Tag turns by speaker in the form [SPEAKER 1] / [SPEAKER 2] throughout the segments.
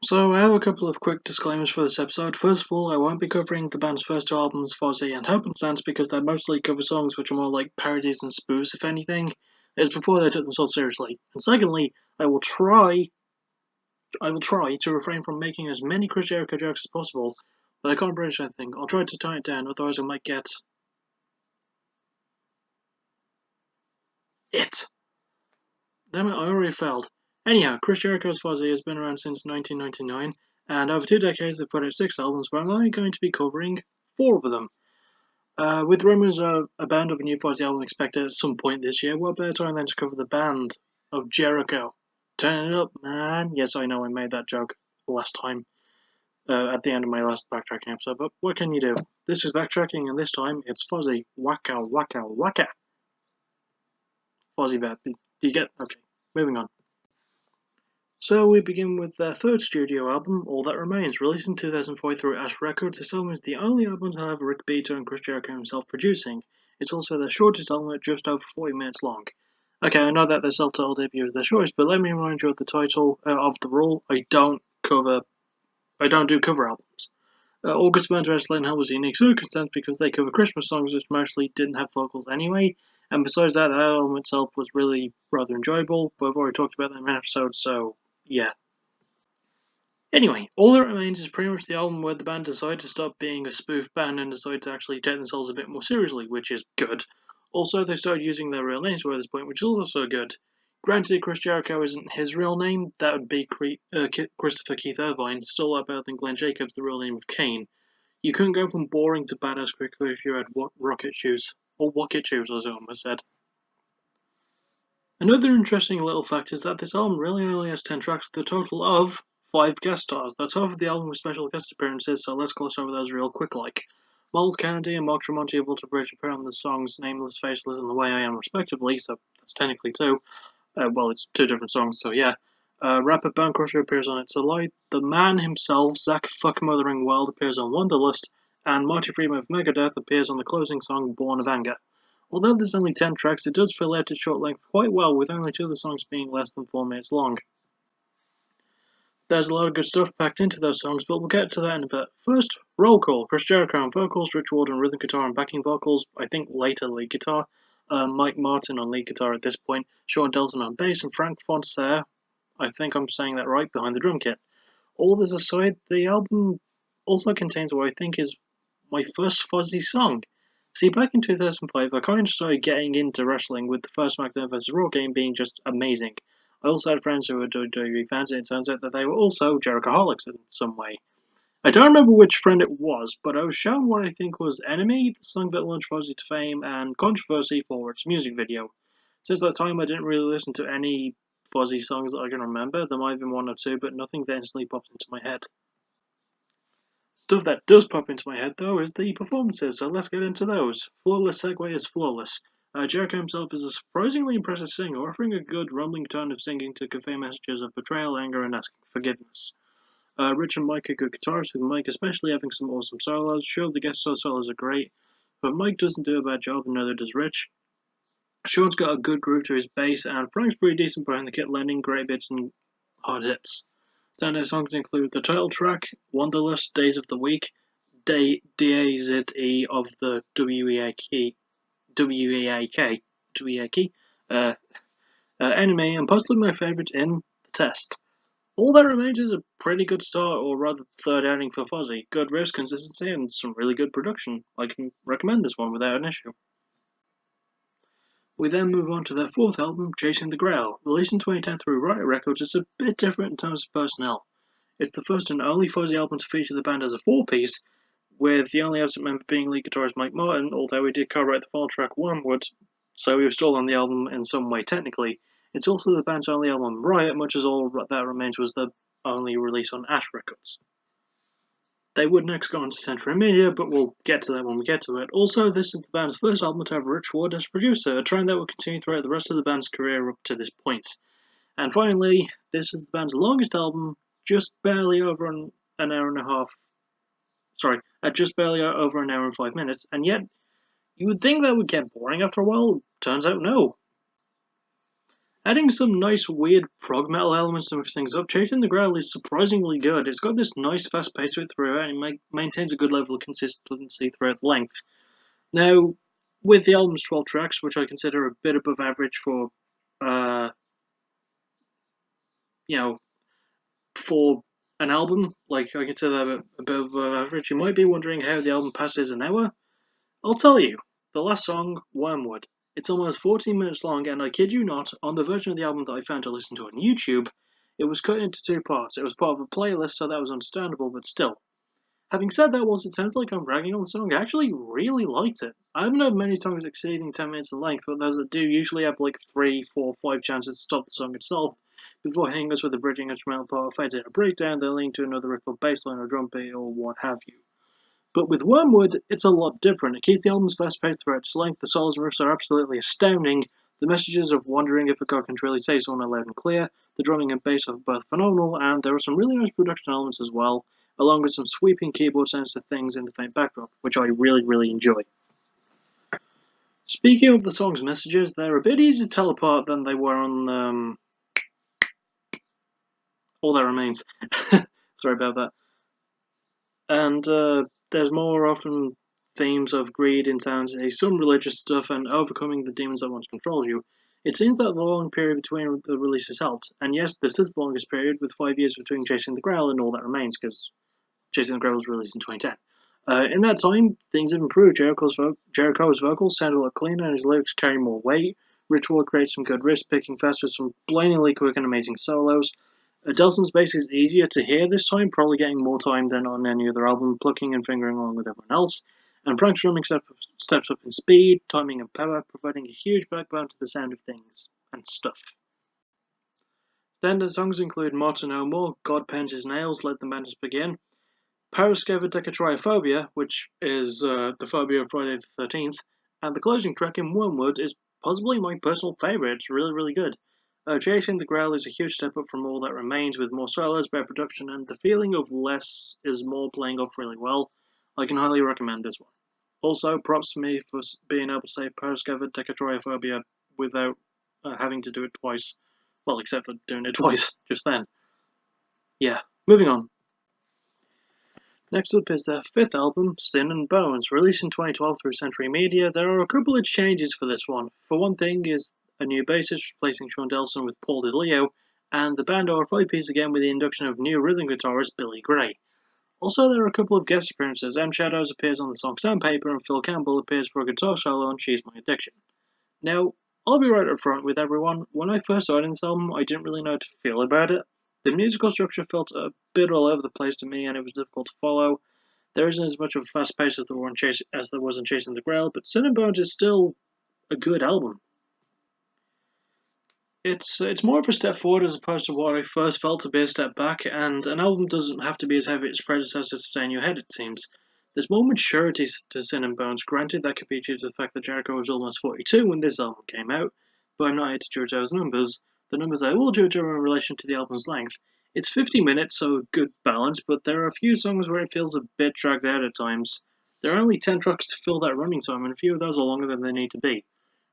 [SPEAKER 1] So I have a couple of quick disclaimers for this episode. First of all, I won't be covering the band's first two albums, Fozzy and Happenstance, because they mostly cover songs which are more like parodies and spoofs, if anything. It's before they took themselves seriously. And secondly, I will try to refrain from making as many Chris Jericho jokes as possible, but I can't promise anything. I'll try to tone it down, otherwise I might get it. Damn it, I already failed. Anyhow, Chris Jericho's Fozzy has been around since 1999, and over 2 decades they've put out 6 albums, but I'm only going to be covering 4 of them. With rumours of a band of a new Fozzy album expected at some point this year, what better time than to cover the band of Jericho? Turn it up, man! Yes, I know I made that joke last time, at the end of my last backtracking episode, but what can you do? This is backtracking, and this time it's Fozzy. Waka waka waka! Fozzy bet. Do you get? Okay, moving on. So we begin with their third studio album, All That Remains, released in 2004 through Ash Records. This album is the only album to have Rick Beato and Chris Jericho himself producing. It's also their shortest album at just over 40 minutes long. Okay, I know that their self-titled debut is their choice, but let me remind you of the title of the rule. I don't do cover albums. August Burns vs. Lynn Hill was a unique circumstance because they cover Christmas songs which mostly didn't have vocals anyway, and besides that, the album itself was really rather enjoyable, but I've already talked about that in an episode, so yeah. Anyway, All That Remains is pretty much the album where the band decided to stop being a spoof band and decided to actually take themselves a bit more seriously, which is good. Also, they started using their real names by this point, which is also good. Granted, Chris Jericho isn't his real name, that would be Christopher Keith Irvine, still a lot better than Glenn Jacobs, the real name of Kane. You couldn't go from boring to badass quickly if you had rocket shoes. Or rocket shoes, as I almost said. Another interesting little fact is that this album really only has 10 tracks with a total of 5 guest stars. That's half of the album with special guest appearances, so let's gloss over those real quick like. Miles Kennedy and Mark Tremonti of Walter Bridge appear on the songs Nameless, Faceless and The Way I Am respectively, so that's technically 2. Well, it's 2 different songs, so yeah. Rapper Bone Crusher appears on It's a Lie. The man himself, Zach Fuckmothering World, appears on Wanderlust, and Marty Friedman of Megadeth appears on the closing song Born of Anger. Although there's only 10 tracks, it does fill out its short length quite well, with only 2 of the songs being less than 4 minutes long. There's a lot of good stuff packed into those songs, but we'll get to that in a bit. First, roll call. Chris Jericho on vocals, Rich Ward on rhythm guitar and backing vocals, I think later lead guitar, Mike Martin on lead guitar at this point, Sean Delson on bass, and Frank Fonseca, I think I'm saying that right, behind the drum kit. All this aside, the album also contains what I think is my first Fozzy song. See, back in 2005, I kind of started getting into wrestling with the first SmackDown vs. Raw game being just amazing. I also had friends who were WWE fans, and it turns out that they were also Jerichoholics in some way. I don't remember which friend it was, but I was shown what I think was Enemy, the song that launched Fozzy to fame, and Controversy for its music video. Since that time, I didn't really listen to any Fozzy songs that I can remember. There might have been 1 or 2, but nothing that instantly popped into my head. Stuff that does pop into my head, though, is the performances, so let's get into those. Flawless segue is flawless. Jericho himself is a surprisingly impressive singer, offering a good, rumbling tone of singing to convey messages of betrayal, anger, and asking forgiveness. Rich and Mike are good guitarists, with Mike especially having some awesome solos. Sure, the guest star solos are great, but Mike doesn't do a bad job, and neither does Rich. Sean's got a good groove to his bass, and Frank's pretty decent behind the kit, landing great bits and hard hits. Standout songs include the title track, Wanderlust, Days of the Week, D-A-Z-E of the W-E-A-K, Enemy, and possibly my favourite in The Test. All That Remains is a pretty good start, or rather third outing for Fozzy. Good riff consistency and some really good production. I can recommend this one without an issue. We then move on to their 4th album, Chasing the Grail. Released in 2010 through Riot Records, it's a bit different in terms of personnel. It's the first and only Fozzy album to feature the band as a 4-piece, with the only absent member being lead guitarist Mike Martin, although he did co-write the final track Wormwood, so he was still on the album in some way technically. It's also the band's only album on Riot, much as All That Remains was the only release on Ash Records. They would next go on to Century Media, but we'll get to that when we get to it. Also, this is the band's first album to have Rich Ward as producer, a trend that will continue throughout the rest of the band's career up to this point. And finally, this is the band's longest album, just barely over an hour and a half. Sorry, at just barely over an hour and 5 minutes, and yet you would think that would get boring after a while. Turns out no. Adding some nice weird prog metal elements to mix things up, Chasing the Grail is surprisingly good. It's got this nice fast pace to it throughout and it maintains a good level of consistency throughout the length. Now, with the album's 12 tracks, which I consider a bit above average for, uh, you know, for an album, like I consider that a bit above average, you might be wondering how the album passes an hour. I'll tell you. The last song, Wormwood. It's almost 14 minutes long, and I kid you not, on the version of the album that I found to listen to on YouTube, it was cut into two parts. It was part of a playlist, so that was understandable, but still. Having said that, whilst it sounds like I'm bragging on the song, I actually really liked it. I haven't heard many songs exceeding 10 minutes in length, but those that do usually have like 3, 4, 5 chances to stop the song itself before hitting us with a bridging instrumental part, fading a breakdown, then leading to another riff or bass line or drum beat or what have you. But with Wormwood, it's a lot different. It keeps the album's fast pace throughout its length, the solos and riffs are absolutely astounding, the messages of wondering if a god can truly say something loud and clear, the drumming and bass are both phenomenal, and there are some really nice production elements as well, along with some sweeping keyboard sounds to things in the faint backdrop, which I really, really enjoy. Speaking of the song's messages, they're a bit easier to tell apart than they were on All That Remains. Sorry about that. And there's more often themes of greed, insanity, some religious stuff, and overcoming the demons that once controlled you. It seems that the long period between the releases helped, and yes, this is the longest period, with 5 years between Chasing the Grail and All That Remains, because Chasing the Grail was released in 2010. In that time, things have improved. Jericho's vocals sound a lot cleaner, and his lyrics carry more weight. Ritual creates some good riffs, picking fast with some blindingly quick and amazing solos. Delson's bass is easier to hear this time, probably getting more time than on any other album, plucking and fingering along with everyone else. And Frank's drumming steps up in speed, timing, and power, providing a huge backbone to the sound of things and stuff. Then the songs include More to Know More, God Paints His Nails, Let the Madness Begin, Paraskevidekatriophobia, which is the phobia of Friday the 13th, and the closing track in Wormwood is possibly my personal favourite. It's really, really good. Chasing the Grail is a huge step up from All That Remains, with more solos, better production, and the feeling of less is more playing off really well. I can highly recommend this one. Also, props to me for being able to say Paraskevidekatriophobia without having to do it twice. Well, except for doing it twice just then. Yeah, moving on. Next up is their fifth album, Sin and Bones. Released in 2012 through Century Media, there are a couple of changes for this one. For one thing is a new bassist replacing Sean Delson with Paul DeLeo, and the band are a five-piece again with the induction of new rhythm guitarist Billy Gray. Also, there are a couple of guest appearances. M. Shadows appears on the song Sandpaper, and Phil Campbell appears for a guitar solo on She's My Addiction. Now, I'll be right up front with everyone. When I first started this album, I didn't really know how to feel about it. The musical structure felt a bit all over the place to me, and it was difficult to follow. There isn't as much of a fast pace as there was in Chasing the Grail, but Sin and Bones is still a good album. It's more of a step forward as opposed to what I first felt to be a step back, and an album doesn't have to be as heavy as its predecessor to stay in your head, it seems. There's more maturity to Sin and Bones. Granted, that could be due to the fact that Jericho was almost 42 when this album came out, but I'm not here to judge those numbers. The numbers I will judge are in relation to the album's length. It's 50 minutes, so good balance, but there are a few songs where it feels a bit dragged out at times. There are only 10 tracks to fill that running time, and a few of those are longer than they need to be.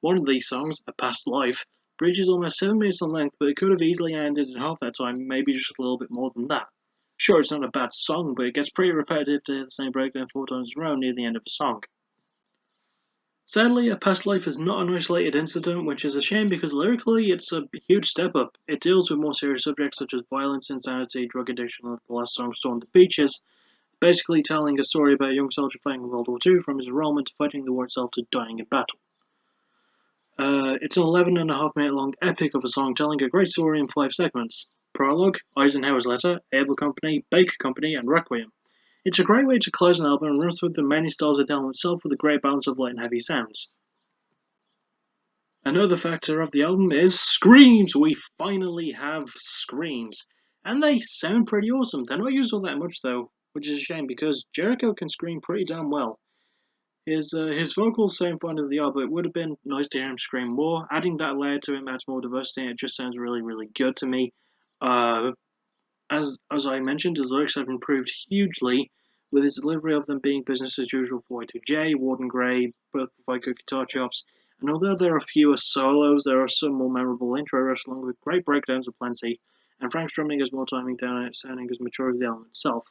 [SPEAKER 1] One of these songs, A Past Life, Bridge is almost 7 minutes in length, but it could have easily ended in half that time, maybe just a little bit more than that. Sure, it's not a bad song, but it gets pretty repetitive to hit the same breakdown 4 times in a row near the end of a song. Sadly, A Past Life is not an isolated incident, which is a shame because lyrically it's a huge step up. It deals with more serious subjects such as violence, insanity, drug addiction, like the last song Storm the Beaches, basically telling a story about a young soldier fighting in World War II from his enrollment to fighting the war itself to dying in battle. It's an 11.5-minute long epic of a song telling a great story in 5 segments. Prologue, Eisenhower's Letter, Able Company, Baker Company, and Requiem. It's a great way to close an album and run through the many styles of the album itself with a great balance of light and heavy sounds. Another factor of the album is screams! We finally have screams. And they sound pretty awesome. They're not used all that much though, which is a shame because Jericho can scream pretty damn well. His vocals sound fine as they are, but it would have been nice to hear him scream more. Adding that layer to him adds more diversity, and it just sounds really, really good to me. As I mentioned, his lyrics have improved hugely, with his delivery of them being business as usual for Y2J, Warden Gray, both provide good guitar chops, and although there are fewer solos, there are some more memorable intro riffs along with great breakdowns aplenty, and Frank's drumming has more timing down and its sounding as mature as the album itself.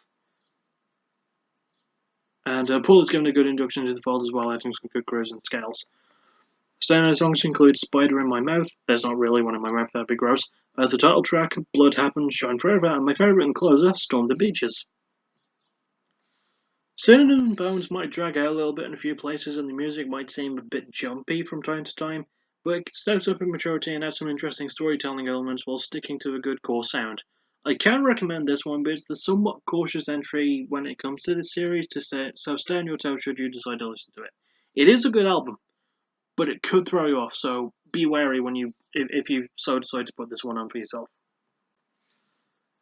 [SPEAKER 1] And Paul is given a good induction to the fold as well, adding some good grooves and scales. Standout songs include Spider in My Mouth, there's not really one in my mouth, that'd be gross, the title track, Blood Happens, Shine Forever, and my favourite and closer, Storm the Beaches. Sin and Bones might drag out a little bit in a few places and the music might seem a bit jumpy from time to time, but it steps up in maturity and adds some interesting storytelling elements while sticking to a good core sound. I can recommend this one, but it's the somewhat cautious entry when it comes to the series, so stay on your toes should you decide to listen to it. It is a good album, but it could throw you off, so be wary if you so decide to put this one on for yourself.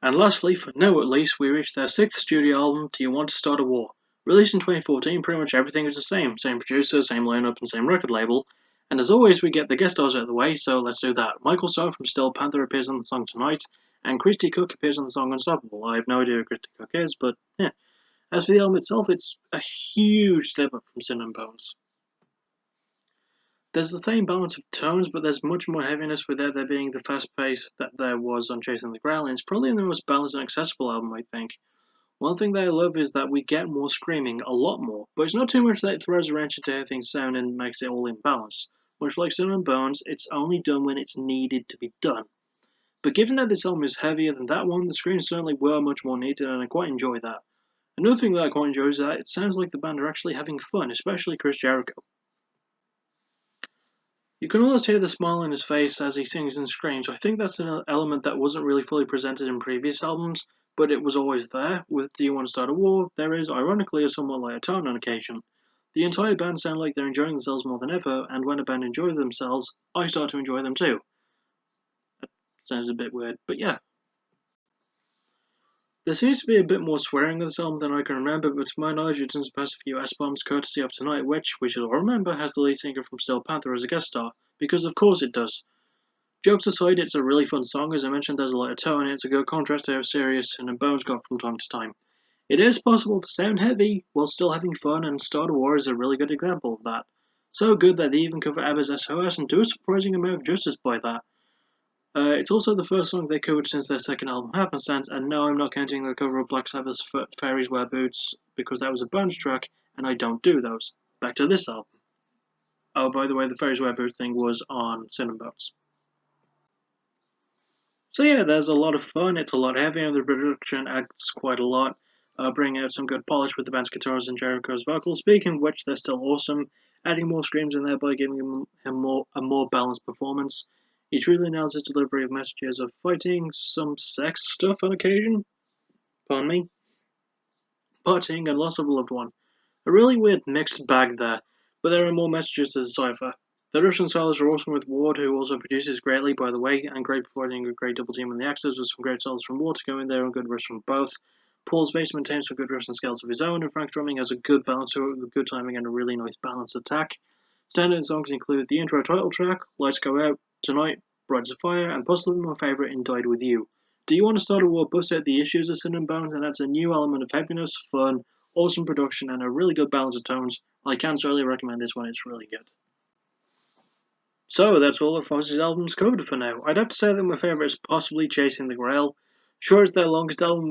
[SPEAKER 1] And lastly, for now at least, we reached their 6th studio album, Do You Want to Start a War? Released in 2014, pretty much everything is the same producer, same lineup, and same record label. And as always, we get the guest stars out of the way, so let's do that. Michael Starr from Steel Panther appears on the song Tonight, and Christy Cook appears on the song Unstoppable. I have no idea who Christy Cook is, but yeah. As for the album itself, it's a huge step up from Sin and Bones. There's the same balance of tones, but there's much more heaviness without there being the fast pace that there was on Chasing the Grail, and it's probably the most balanced and accessible album, I think. One thing that I love is that we get more screaming, a lot more, but it's not too much that it throws a wrench into how things sound and makes it all in balance. Much like Sin and Bones, it's only done when it's needed to be done. But given that this album is heavier than that one, the screams certainly were much more needed, and I quite enjoy that. Another thing that I quite enjoy is that it sounds like the band are actually having fun, especially Chris Jericho. You can almost hear the smile on his face as he sings and screams. I think that's an element that wasn't really fully presented in previous albums, but it was always there. With Do You Want to Start a War, there is, ironically, a somewhat lighter tone on occasion. The entire band sound like they're enjoying themselves more than ever, and when a band enjoys themselves, I start to enjoy them too. That sounds a bit weird, but yeah. There seems to be a bit more swearing in this album than I can remember, but to my knowledge it doesn't pass a few S-bombs courtesy of Tonight, which, we should all remember, has the lead singer from Steel Panther as a guest star, because of course it does. Jokes aside, it's a really fun song. As I mentioned, there's a lot of tone, and it's a good contrast to how serious Sin and Bones got from time to time. It is possible to sound heavy while still having fun, and Start a War is a really good example of that. So good that they even cover ABBA's SOS and do a surprising amount of justice by that. It's also the first song they covered since their second album, Happenstance, and no, I'm not counting the cover of Black Sabbath's Fairies Wear Boots, because that was a bonus track, and I don't do those. Back to this album. Oh, by the way, the Fairies Wear Boots thing was on Sin and Bones. So yeah, there's a lot of fun, it's a lot heavier, and the production adds quite a lot, bringing out some good polish with the band's guitars and Jericho's vocals, speaking of which, they're still awesome, adding more screams in there by giving him a more balanced performance. He truly nails his delivery of messages of fighting, some sex stuff on occasion, pardon me, partying, and loss of a loved one. A really weird mixed bag there, but there are more messages to decipher. The Russian solos are awesome with Ward, who also produces greatly, by the way, and great providing a great double team on the axes with some great solos from Ward to go in there and good riffs from both. Paul's bass maintains some good riffs and scales of his own, and Frank's drumming has a good balance to it with good timing and a really nice balanced attack. Standout songs include the intro title track, Lights Go Out, Tonight, Brides of Fire, and possibly my favourite in Died With You. Do You Want to Start a War busts out the issues of Sin and Bones and adds a new element of heaviness, fun, awesome production, and a really good balance of tones. I can certainly recommend this one, it's really good. So that's all of Fozzy's albums covered for now. I'd have to say that my favourite is possibly Chasing the Grail. Sure, it's their longest album,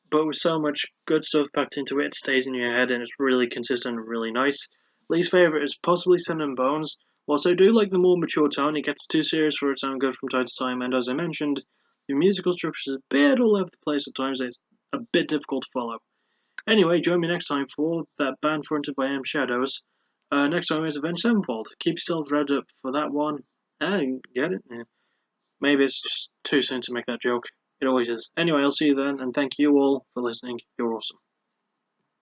[SPEAKER 1] but with so much good stuff packed into it, it stays in your head and it's really consistent and really nice. Least favourite is possibly Sin and Bones. Whilst I do like the more mature tone, it gets too serious for its own good from time to time, and as I mentioned, the musical structure is a bit all over the place at times, and it's a bit difficult to follow. Anyway, join me next time for that band fronted by M Shadows. Next time is Avenged Sevenfold. Keep yourselves read up for that one. Get it? Yeah. Maybe it's just too soon to make that joke. It always is. Anyway, I'll see you then, and thank you all for listening. You're awesome.